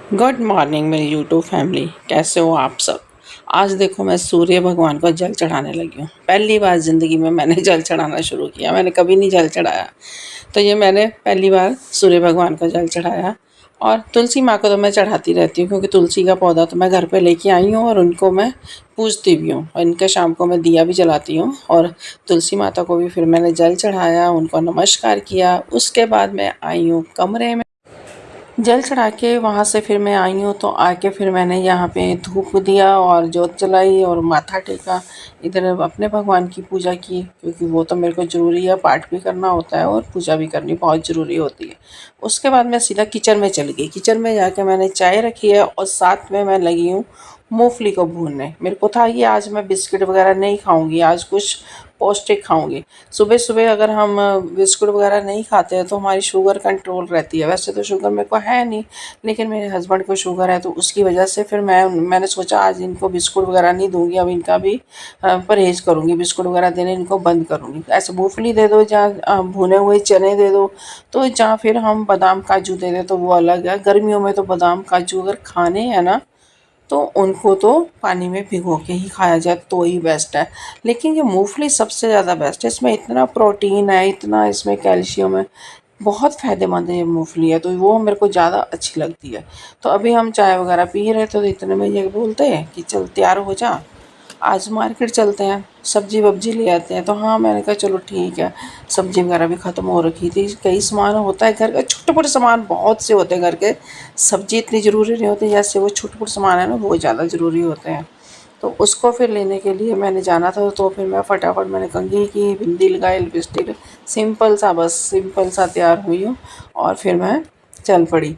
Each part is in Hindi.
गुड मॉर्निंग मेरी यूट्यूब फैमिली, कैसे हो आप सब। आज देखो मैं सूर्य भगवान को जल चढ़ाने लगी हूँ। पहली बार ज़िंदगी में मैंने जल चढ़ाना शुरू किया। मैंने कभी नहीं जल चढ़ाया, तो ये मैंने पहली बार सूर्य भगवान को जल चढ़ाया। और तुलसी माँ को तो मैं चढ़ाती रहती हूँ, क्योंकि तुलसी का पौधा तो मैं घर पे लेके आई हूँ और उनको मैं पूजती भी हूँ। और इनके शाम को मैं दिया भी जलाती हूँ। और तुलसी माता को भी फिर मैंने जल चढ़ाया, उनको नमस्कार किया। उसके बाद मैं आई हूँ कमरे में। जल चढ़ा के वहाँ से फिर मैं आई हूँ, तो आके फिर मैंने यहाँ पे धूप दिया और जोत जलाई और माथा टेका। इधर अपने भगवान की पूजा की, क्योंकि वो तो मेरे को ज़रूरी है, पाठ भी करना होता है और पूजा भी करनी बहुत ज़रूरी होती है। उसके बाद मैं सीधा किचन में चली गई। किचन में जाके मैंने चाय रखी है और साथ में मैं लगी हूँ मूंगफली को भूनने। मेरे को था कि आज मैं बिस्किट वगैरह नहीं खाऊंगी, आज कुछ पौष्टिक खाऊंगी। सुबह सुबह अगर हम बिस्कुट वगैरह नहीं खाते हैं तो हमारी शुगर कंट्रोल रहती है। वैसे तो शुगर मेरे को है नहीं, लेकिन मेरे हस्बैंड को शुगर है, तो उसकी वजह से फिर मैंने सोचा आज इनको बिस्कुट वगैरह नहीं दूंगी। अब इनका भी परहेज़ करूँगी, बिस्कुट वगैरह देने इनको बंद करूँगी। ऐसे मूँगफली दे दो, जहाँ भुने हुए चने दे दो, तो जहाँ फिर हम बादाम काजू दे दें तो वो अलग है। गर्मियों में तो बादाम काजू अगर खाने हैं ना, तो उनको तो पानी में भिगो के ही खाया जाए तो ही बेस्ट है। लेकिन ये मूंगफली सबसे ज़्यादा बेस्ट है। इसमें इतना प्रोटीन है, इतना इसमें कैल्शियम है, बहुत फ़ायदेमंद है ये मूंगफली है, तो वो मेरे को ज़्यादा अच्छी लगती है। तो अभी हम चाय वगैरह पी रहे थे, तो इतने में ये बोलते हैं कि चल तैयार हो जा, आज मार्केट चलते हैं, सब्जी वब्जी ले आते हैं। तो हाँ, मैंने कहा चलो ठीक है। सब्जी वगैरह भी ख़त्म हो रखी थी। कई सामान होता है घर का, छोटे मोटे सामान बहुत से होते हैं घर के। सब्जी इतनी ज़रूरी नहीं होती, जैसे वो छोटे मोटे सामान है ना, वो ज़्यादा ज़रूरी होते हैं। तो उसको फिर लेने के लिए मैंने जाना था, तो फिर मैं फटाफट मैंने कंघी की, बिंदी लगाई, लिपस्टिक, सिंपल सा, बस सिंपल सा तैयार हुई हूँ और फिर मैं चल पड़ी।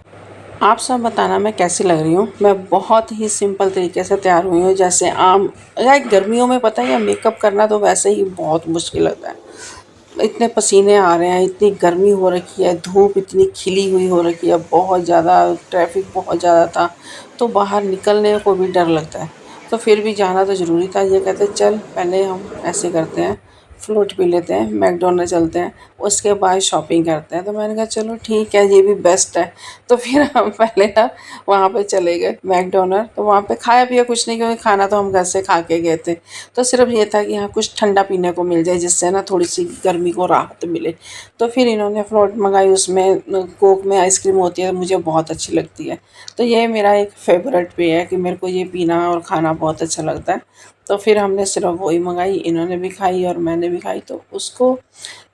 आप सब बताना मैं कैसी लग रही हूँ। मैं बहुत ही सिंपल तरीके से तैयार हुई हूँ, जैसे आम या गर्मियों में पता है, मेकअप करना तो वैसे ही बहुत मुश्किल लगता है। इतने पसीने आ रहे हैं, इतनी गर्मी हो रखी है, धूप इतनी खिली हुई हो रखी है, बहुत ज़्यादा ट्रैफिक बहुत ज़्यादा था, तो बाहर निकलने को भी डर लगता है। तो फिर भी जाना तो ज़रूरी था। ये कहते चल पहले हम ऐसे करते हैं, फ्रूट पी लेते हैं, मैकडॉनल्ड चलते हैं, उसके बाद शॉपिंग करते हैं। तो मैंने कहा चलो ठीक है, ये भी बेस्ट है। तो फिर हम पहले ना वहाँ पे चले गए मैकडॉनल्ड। तो वहाँ पे खाया पिया कुछ नहीं, क्योंकि खाना तो हम घर से खा के गए थे। तो सिर्फ ये था कि यहाँ कुछ ठंडा पीने को मिल जाए, जिससे ना थोड़ी सी गर्मी को राहत मिले। तो फिर इन्होंने फ्रूट मंगाई, उसमें कोक में आइसक्रीम होती है, मुझे बहुत अच्छी लगती है। तो ये मेरा एक फेवरेट पे है कि मेरे को ये पीना और खाना बहुत अच्छा लगता है। तो फिर हमने सिर्फ वही मंगाई, इन्होंने भी खाई और मैंने भी खाई। तो उसको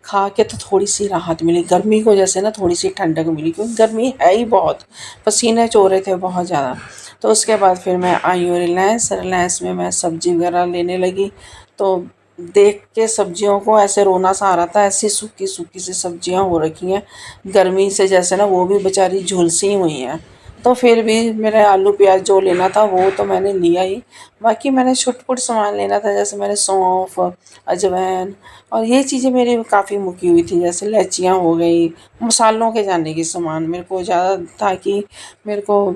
खा के तो थोड़ी सी राहत मिली, गर्मी को जैसे ना थोड़ी सी ठंडक मिली, क्योंकि गर्मी है ही बहुत, पसीने चो रहे थे बहुत ज़्यादा। तो उसके बाद फिर मैं आई हूँ रिलायंस में मैं सब्ज़ी वगैरह लेने लगी। तो देख के सब्जियों को ऐसे रोना सा आ रहा था, ऐसी सूखी सूखी सी सब्जियां हो रखी हैं गर्मी से, जैसे ना वो भी बेचारी झुलसी हुई हैं। तो फिर भी मेरे आलू प्याज जो लेना था वो तो मैंने लिया ही। बाकी मैंने छुटपुट सामान लेना था, जैसे मैंने सौंफ, अजवाइन और ये चीज़ें मेरी काफ़ी मुकी हुई थी, जैसे इलायचियाँ हो गई, मसालों के जाने की सामान मेरे को ज़्यादा था कि मेरे को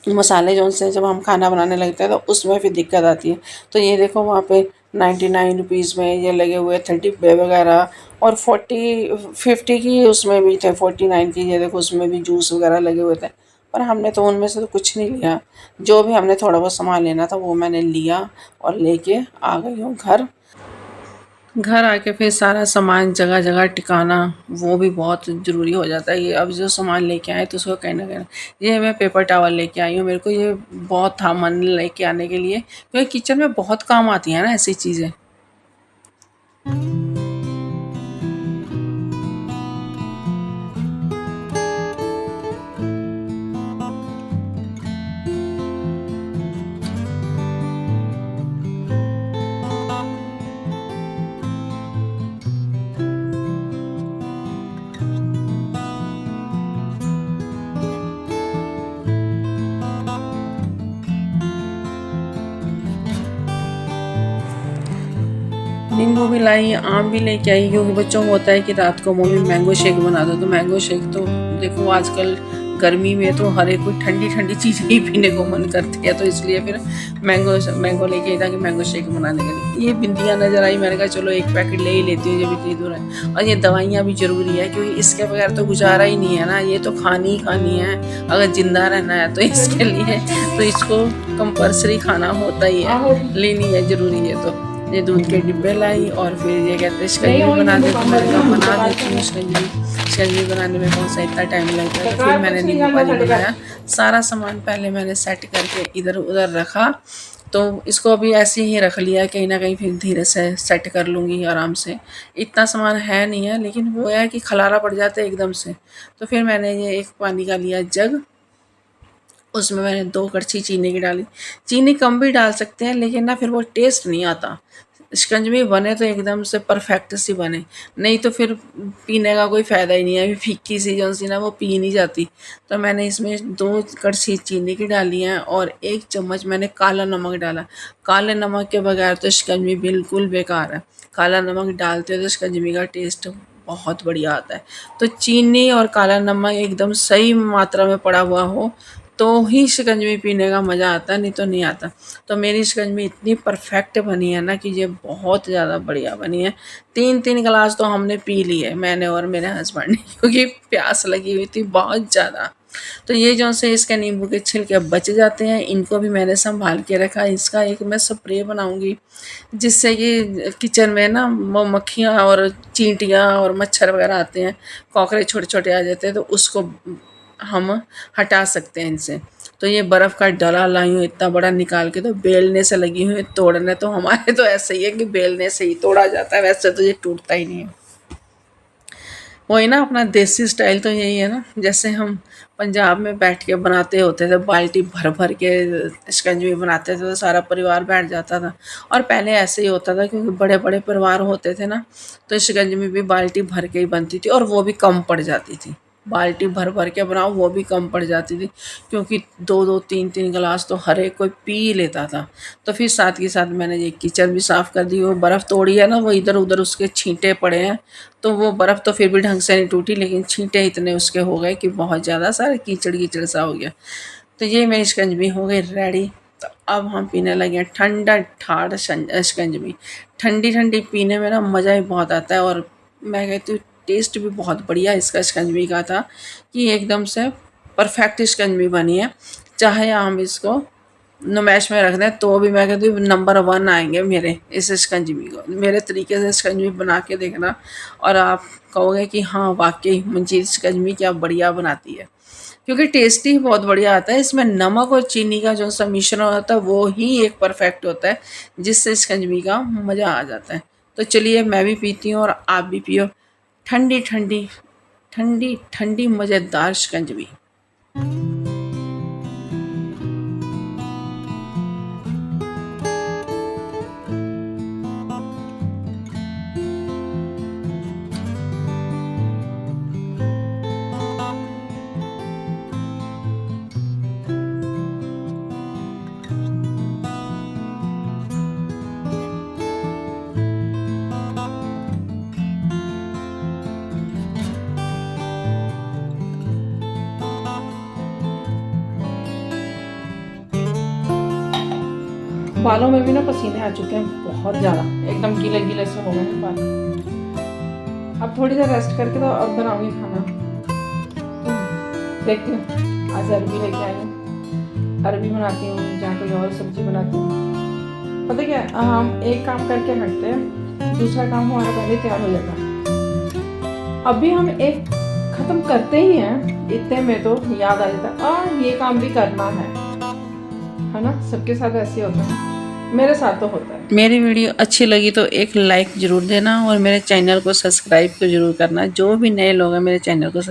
मसाले जो से जब हम खाना बनाने लगते हैं तो उसमें फिर दिक्कत आती है। तो ये देखो वहाँ पे 99 रुपीज़ में ये लगे हुए थे डिब्बे वगैरह, और 40-50 की उसमें भी थे, 49 की। ये देखो उसमें भी जूस वगैरह लगे हुए थे, पर हमने तो उनमें से तो कुछ नहीं लिया। जो भी हमने थोड़ा बहुत सामान लेना था वो मैंने लिया और लेके आ गई हूँ घर। घर आके फिर सारा सामान जगह जगह टिकाना वो भी बहुत ज़रूरी हो जाता है। ये अब जो सामान लेके आए तो उसको कहीं ना कहीं, ये मैं पेपर टॉवल लेके आई हूँ। मेरे को ये बहुत था मन लेके आने के लिए, क्योंकि किचन में बहुत काम आती है ना ऐसी चीज़ें। नींबू भी लाई, आम भी लेके आई, क्योंकि बच्चों को होता है कि रात को मम्मी मैंगो शेक बना दो। तो मैंगो शेक तो देखो आजकल गर्मी में तो हर एक कोई ठंडी ठंडी चीज़ें ही पीने को मन करती है, तो इसलिए फिर मैंगो लेके था कि मैंगो शेक बनाने के लिए। ये बिंदियाँ नज़र आई, मैंने कहा चलो एक पैकेट ले ही लेती हूँ जब इतनी दूर है। और ये दवाइयाँ भी ज़रूरी है क्योंकि इसके बगैर तो गुजारा ही नहीं है ना, ये तो खानी ही खानी है अगर ज़िंदा रहना है, तो इसके लिए तो इसको कंपल्सरी खाना होता ही है, लेनी है, ज़रूरी है। तो ये दूध के डिब्बे लाई और फिर ये कहते हैं शिकंजी बना देती हूँ, मैंने कहा बना देती हूँ शिकंजी बनाने में कौन सा इतना टाइम लगता है। तो फिर मैंने नींबू पानी बनाया, सारा सामान पहले मैंने सेट करके इधर उधर रखा, तो इसको अभी ऐसे ही रख लिया, कहीं ना कहीं फिर धीरे से सेट कर लूँगी आराम से। इतना सामान है नहीं है, लेकिन वो है कि खलारा पड़ जाता है एकदम से। तो फिर मैंने ये एक पानी का लिया जग, उसमें मैंने 2 कड़छी चीनी की डाली। चीनी कम भी डाल सकते हैं, लेकिन ना फिर वो टेस्ट नहीं आता। शिकंजी बने तो एकदम से परफेक्ट सी बने, नहीं तो फिर पीने का कोई फ़ायदा ही नहीं है। अभी फीकी सी जो सी ना वो पी नहीं जाती। तो मैंने इसमें 2 कड़छी चीनी की डाली हैं और 1 चम्मच मैंने काला नमक डाला। काले नमक के बगैर तो शिकंजी बिल्कुल बेकार है। काला नमक डालते हो तो शिकंजी का टेस्ट बहुत बढ़िया आता है। तो चीनी और काला नमक एकदम सही मात्रा में पड़ा हुआ हो तो ही शिकंजी पीने का मज़ा आता है, नहीं तो नहीं आता। तो मेरी शिकंजी इतनी परफेक्ट बनी है ना कि ये बहुत ज़्यादा बढ़िया बनी है। 3-3 गिलास तो हमने पी लिए, मैंने और मेरे हस्बैंड ने, क्योंकि प्यास लगी हुई थी बहुत ज़्यादा। तो ये जो से इसके नींबू के छिलके बच जाते हैं, इनको भी मैंने संभाल के रखा। इसका एक मैं स्प्रे बनाऊंगी जिससे कि किचन में ना वो मक्खियाँ और चींटियाँ और मच्छर वगैरह आते हैं, कॉकरोच छोटे छोटे आ जाते हैं, तो उसको हम हटा सकते हैं इनसे। तो ये बर्फ़ का डला लाई हूँ इतना बड़ा निकाल के, तो बेलने से लगी हुई तोड़ने। तो हमारे तो ऐसे ही है कि बेलने से ही तोड़ा जाता है, वैसे तो ये टूटता ही नहीं है। वही ना अपना देसी स्टाइल तो यही है ना, जैसे हम पंजाब में बैठ के बनाते होते थे, बाल्टी भर भर के शिकंजी बनाते थे, तो सारा परिवार बैठ जाता था। और पहले ऐसे ही होता था क्योंकि बड़े बड़े परिवार होते थे ना, तो शिकंजी भी बाल्टी भर के ही बनती थी और वो भी कम पड़ जाती थी। बाल्टी भर भर के बनाओ वो भी कम पड़ जाती थी, क्योंकि 2-2 3-3 गिलास तो हर एक कोई पी लेता था। तो फिर साथ के साथ मैंने ये किचन भी साफ़ कर दी। वो बर्फ़ तोड़ी है ना, वो इधर उधर उसके छींटे पड़े हैं, तो वो बर्फ़ तो फिर भी ढंग से नहीं टूटी, लेकिन छींटे इतने उसके हो गए कि बहुत ज़्यादा सारे कीचड़ कीचड़ सा हो गया। तो ये मेरी शिकंजी हो गई रेडी। तो अब हम पीने लगे ठंडा ठाड़ शिकंजी। ठंडी ठंडी पीने में ना मज़ा ही बहुत आता है, और मैं कहती हूँ टेस्ट भी बहुत बढ़िया इसका शिकंजी का था कि एकदम से परफेक्ट शिकंजी बनी है। चाहे हम इसको नुमाइश में रख दें तो भी मैं कहती हूँ नंबर 1 आएंगे मेरे इस शिकंजी को। मेरे तरीके से शिकंजी बना के देखना और आप कहोगे कि हाँ वाकई मंजीत शिकंजी क्या बढ़िया बनाती है, क्योंकि टेस्टी बहुत बढ़िया आता है। इसमें नमक और चीनी का जो सा मिश्रण होता है वो ही एक परफेक्ट होता है, जिससे शिकंजी का मज़ा आ जाता है। तो चलिए मैं भी पीती हूँ और आप भी पियो ठंडी ठंडी ठंडी ठंडी मज़ेदार शिकंजी। बालों में भी ना पसीने आ चुके हैं बहुत ज़्यादा, एकदम गीले गीले से हो गए हैं बाल। अब थोड़ी देर रेस्ट करके तो अब बनाऊंगी खाना। देखती हूँ, आज अरबी लेके आई हूँ, अरबी बनाती हूँ या कोई और सब्जी बनाती हूँ। पता क्या, हम एक काम करके हटते हैं, दूसरा काम हमारा पहले तैयार हो जाता है। अभी हम एक ख़त्म करते ही हैं, इतने में तो याद आ जाता है ये काम भी करना है ना। सबके साथ ऐसे होता है, मेरे साथ तो होता है। मेरी वीडियो अच्छी लगी तो एक लाइक ज़रूर देना और मेरे चैनल को सब्सक्राइब तो ज़रूर करना। जो भी नए लोग हैं मेरे चैनल को